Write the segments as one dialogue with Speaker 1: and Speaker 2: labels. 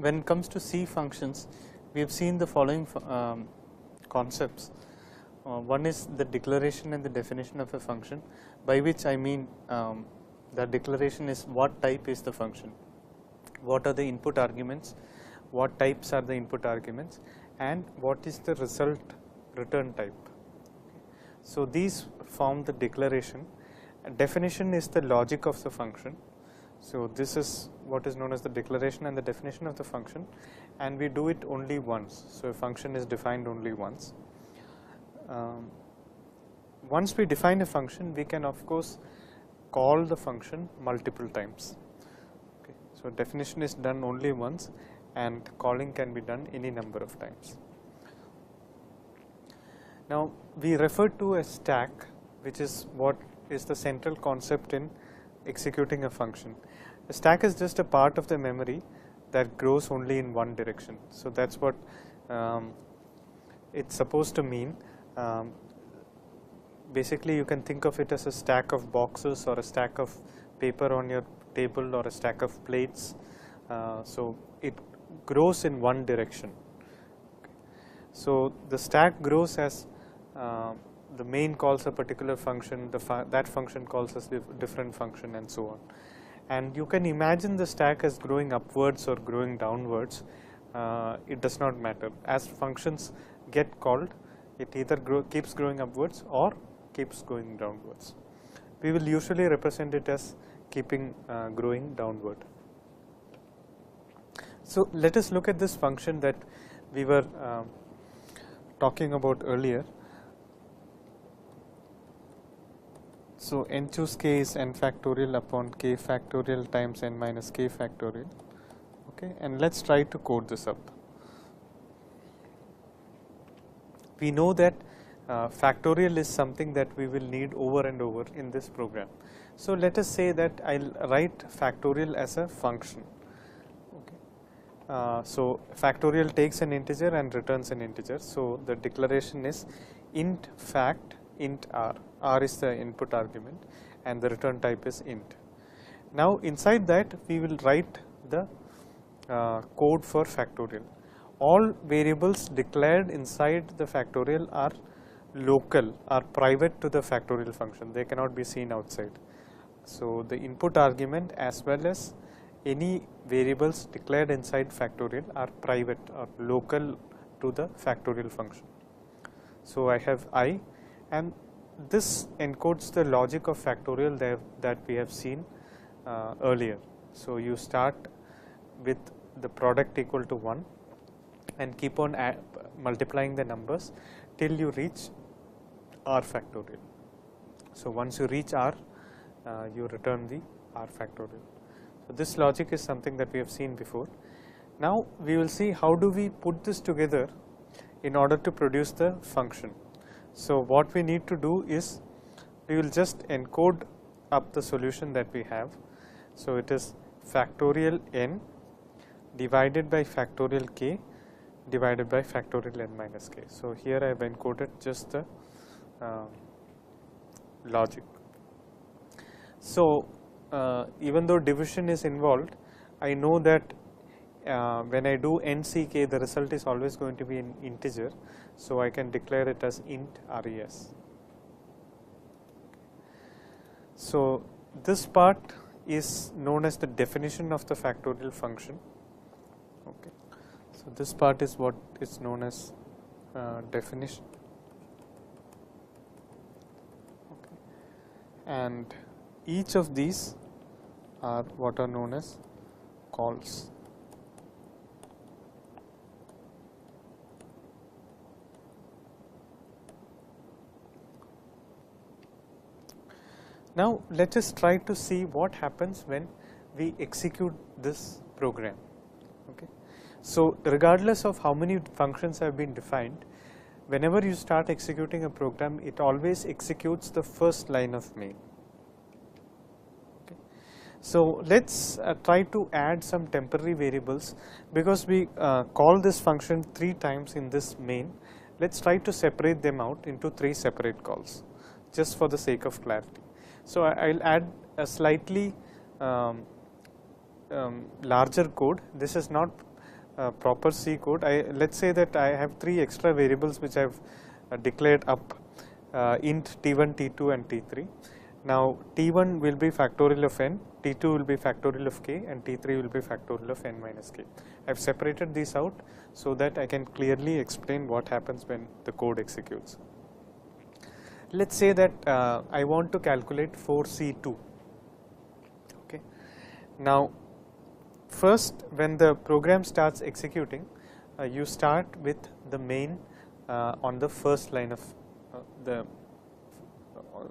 Speaker 1: when it comes to C functions, we have seen the following concepts. One is the declaration and the definition of a function, by which I mean the declaration is what type is the function, what are the input arguments, what types are the input arguments, and what is the result return type. So these form the declaration. Definition is the logic of the function. So this is what is known as the declaration and the definition of the function, and we do it only once. So a function is defined only once. Once we define a function, we can of course call the function multiple times. Okay. So definition is done only once, and calling can be done any number of times. Now we refer to a stack, which is what is the central concept in executing a function. A stack is just a part of the memory that grows only in one direction. So that's what it's supposed to mean. Basically you can think of it as a stack of boxes or a stack of paper on your table or a stack of plates. So it grows in one direction. Okay. So the stack grows as the main calls a particular function, that function calls a different function, and so on. And you can imagine the stack as growing upwards or growing downwards. It does not matter. As functions get called, it either keeps growing upwards or keeps going downwards. We will usually represent it as keeping growing downward. So let us look at this function that we were talking about earlier. So n choose k is n factorial upon k factorial times n minus k factorial. Okay, and let's try to code this up. We know that factorial is something that we will need over and over in this program. So let us say that I'll write factorial as a function. Okay. So factorial takes an integer and returns an integer. So the declaration is int fact int r. R is the input argument and the return type is int. Now inside that we will write the code for factorial. All variables declared inside the factorial are local, are private to the factorial function. They cannot be seen outside. So the input argument as well as any variables declared inside factorial are private or local to the factorial function. So I have I, and this encodes the logic of factorial that we have seen earlier. So you start with the product equal to 1 and keep on multiplying the numbers till you reach r factorial. So once you reach r, you return the r factorial. So this logic is something that we have seen before. Now we will see how do we put this together in order to produce the function. So what we need to do is we will just encode up the solution that we have. So it is factorial n divided by factorial k divided by factorial n minus k. So here I have encoded just the logic. So even though division is involved, I know that when I do nck, the result is always going to be an integer. So I can declare it as int res. So this part is known as the definition of the factorial function. Okay. So this part is what is known as definition. Okay. And each of these are what are known as calls. Now let us try to see what happens when we execute this program. Okay. So regardless of how many functions have been defined, whenever you start executing a program, it always executes the first line of main. Okay. So let's try to add some temporary variables, because we call this function 3 times in this main. Let's try to separate them out into 3 separate calls, just for the sake of clarity. So I'll add a slightly larger code. This is not proper C code, let's say that I have 3 extra variables which I have declared up, int t1, t2 and t3. Now t1 will be factorial of n, t2 will be factorial of k, and t3 will be factorial of n minus k. I have separated these out so that I can clearly explain what happens when the code executes. Let's say that I want to calculate 4C2. Okay. Now first, when the program starts executing, you start with the main on the first line of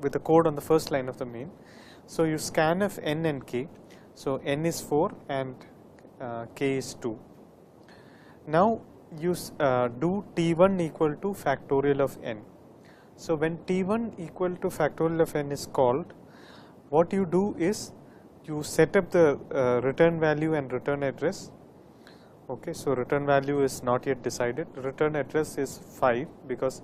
Speaker 1: with the code on the first line of the main. So you scanf n and k. So n is 4 and k is 2. Now you do t1 equal to factorial of n. So when t1 equal to factorial of n is called, what you do is you set up the return value and return address. Okay, so return value is not yet decided. Return address is 5 because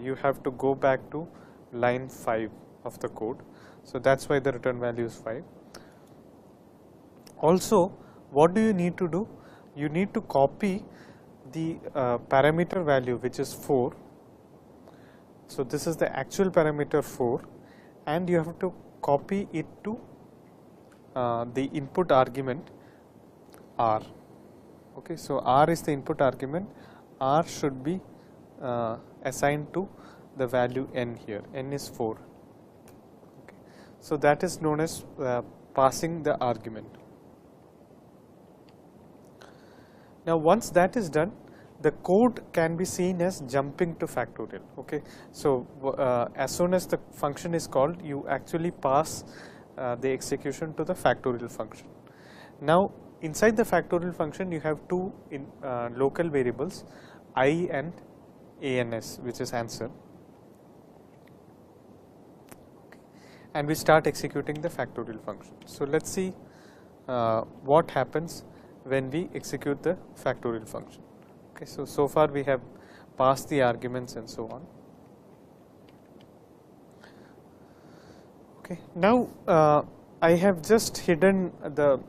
Speaker 1: you have to go back to line 5 of the code. So that's why the return value is 5. Also, what do you need to do? You need to copy the parameter value, which is 4. So this is the actual parameter 4, and you have to copy it to the input argument r. Okay, so r is the input argument. R should be assigned to the value n here. N is 4. Okay. So that is known as passing the argument. Now once that is done, the code can be seen as jumping to factorial. Okay. So as soon as the function is called, you actually pass the execution to the factorial function. Now inside the factorial function, you have 2 local variables, I and ans, which is answer. Okay. And we start executing the factorial function. So let's see what happens when we execute the factorial function. Okay, so far we have passed the arguments and so on. Okay, now I have just hidden the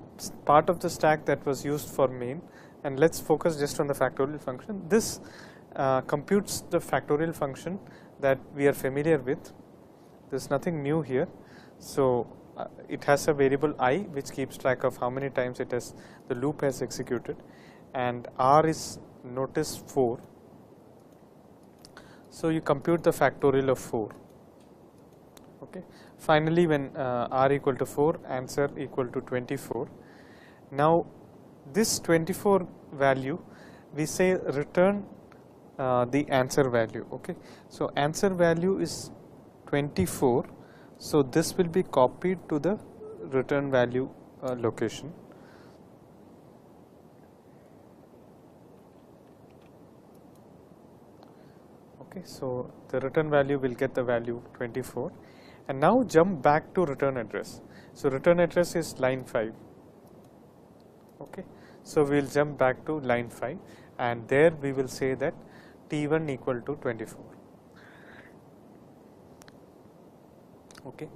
Speaker 1: part of the stack that was used for main, and let's focus just on the factorial function. This computes the factorial function that we are familiar with. There is nothing new here. So it has a variable I which keeps track of how many times the loop has executed, and r is, notice, 4. So you compute the factorial of 4. Okay. Finally, when r equal to 4, answer equal to 24. Now this 24 value, we say return the answer value. Okay. So answer value is 24. So this will be copied to the return value location. Okay, so the return value will get the value 24, and now jump back to return address. So return address is line 5. Okay, so we will jump back to line 5, and there we will say that t1 equal to 24. Okay,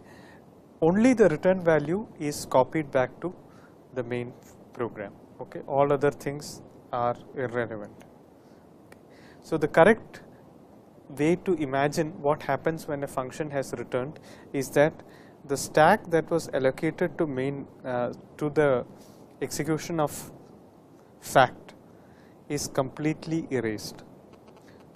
Speaker 1: only the return value is copied back to the main program. Okay, all other things are irrelevant. Okay. So the correct way to imagine what happens when a function has returned is that the stack that was allocated to main to the execution of fact is completely erased.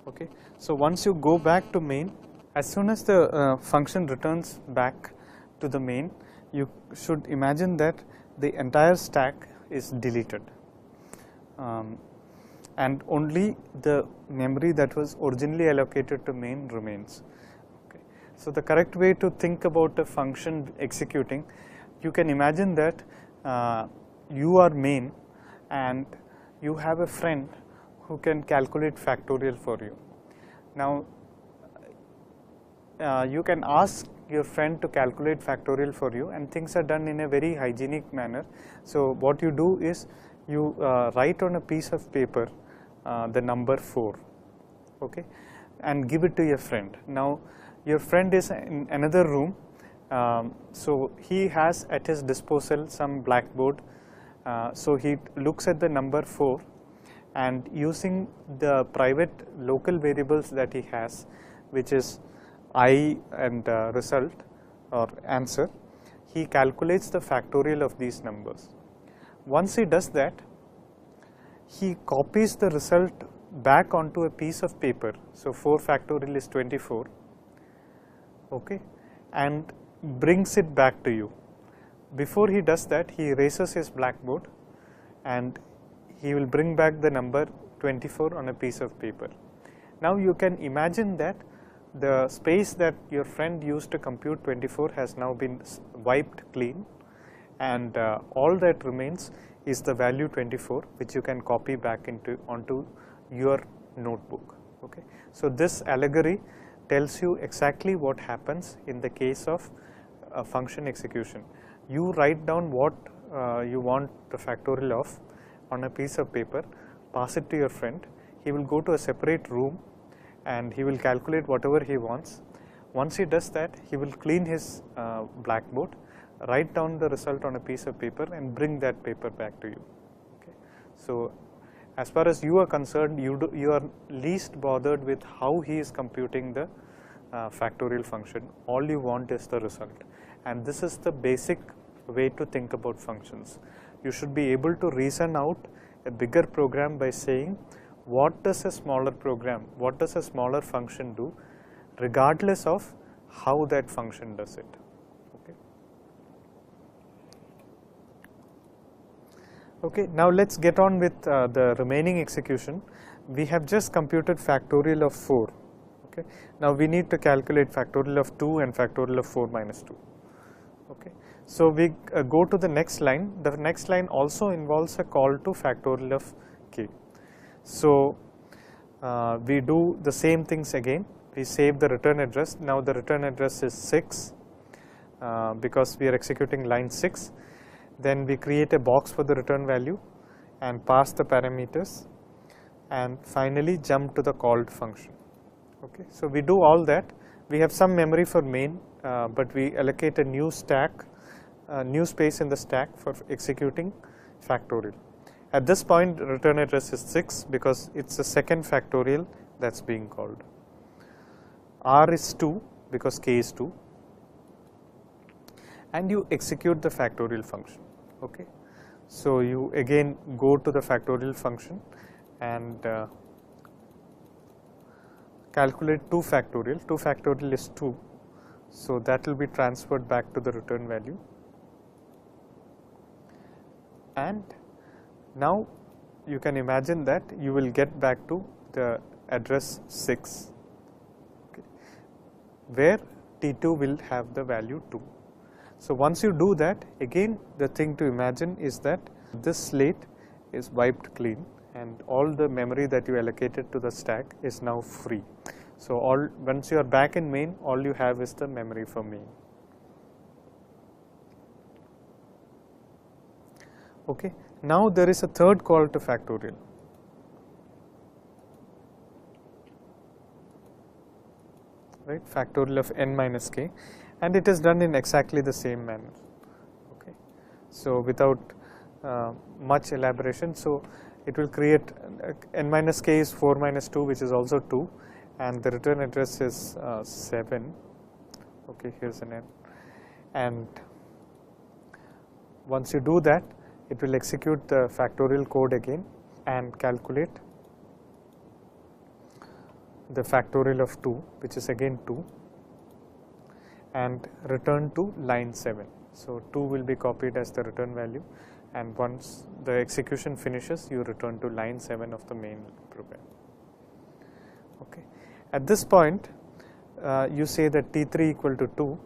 Speaker 1: Okay, so once you go back to main, as soon as the function returns back to the main, you should imagine that the entire stack is deleted, and only the memory that was originally allocated to main remains. Okay. So the correct way to think about a function executing, you can imagine that you are main and you have a friend who can calculate factorial for you. Now you can ask your friend to calculate factorial for you, and things are done in a very hygienic manner. So what you do is you write on a piece of paper the number 4, okay, and give it to your friend. Now your friend is in another room, so he has at his disposal some blackboard. So he looks at the number 4 and using the private local variables that he has, which is I and result or answer, he calculates the factorial of these numbers. Once he does that, he copies the result back onto a piece of paper. So 4 factorial is 24, okay, and brings it back to you. Before he does that, he erases his blackboard and he will bring back the number 24 on a piece of paper. Now you can imagine that the space that your friend used to compute 24 has now been wiped clean, and all that remains is the value 24, which you can copy back onto your notebook. Okay. So this allegory tells you exactly what happens in the case of function execution. You write down what you want the factorial of on a piece of paper, pass it to your friend. He will go to a separate room and he will calculate whatever he wants. Once he does that, he will clean his blackboard, write down the result on a piece of paper and bring that paper back to you. Okay. So as far as you are concerned, you are least bothered with how he is computing the factorial function. All you want is the result, and this is the basic way to think about functions. You should be able to reason out a bigger program by saying, what does a smaller program, what does a smaller function do, regardless of how that function does it. Okay. Okay, now let's get on with the remaining execution. We have just computed factorial of 4. Okay. Now we need to calculate factorial of 2 and factorial of 4 minus 2. Okay. So we go to the next line. The next line also involves a call to factorial of k. So we do the same things again. We save the return address. Now the return address is 6 because we are executing line 6. Then we create a box for the return value and pass the parameters, and finally jump to the called function. Okay. So we do all that. We have some memory for main, but we allocate a new stack, new space in the stack for executing factorial. At this point, return address is 6 because it's the second factorial that's being called. R is 2 because k is 2, and you execute the factorial function. Okay. So you again go to the factorial function and calculate 2 factorial. 2 factorial is 2, so that will be transferred back to the return value, and now you can imagine that you will get back to the address 6, okay, where T2 will have the value 2. So once you do that, again the thing to imagine is that this slate is wiped clean and all the memory that you allocated to the stack is now free. So once you are back in main, all you have is the memory for main. Okay. Now there is a third call to factorial. Right, factorial of n minus k, and it is done in exactly the same manner. Okay. So without much elaboration, so it will create n minus k is 4 minus 2, which is also 2, and the return address is 7. Okay, here's an n, and once you do that, it will execute the factorial code again and calculate the factorial of 2, which is again 2, and return to line 7. So 2 will be copied as the return value, and once the execution finishes, you return to line 7 of the main program. Okay. At this point, you say that T3 equal to 2,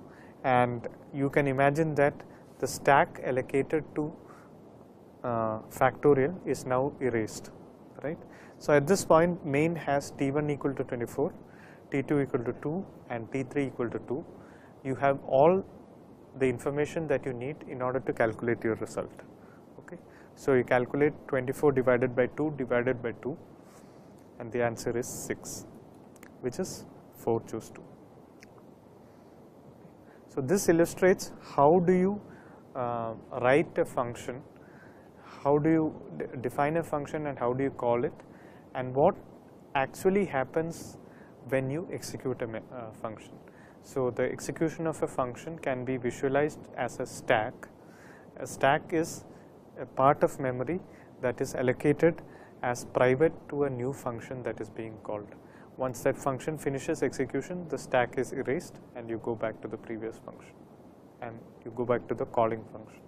Speaker 1: and you can imagine that the stack allocated to factorial is now erased, right. So at this point, main has T1 equal to 24, T2 equal to 2, and T3 equal to 2. You have all the information that you need in order to calculate your result. Okay. So you calculate 24 divided by 2 divided by 2, and the answer is 6, which is 4 choose 2. So this illustrates how do you write a function, how do you define a function and how do you call it, and what actually happens when you execute a function. So, the execution of a function can be visualized as a stack. A stack is a part of memory that is allocated as private to a new function that is being called. Once that function finishes execution, the stack is erased and you go back to the previous function and you go back to the calling function.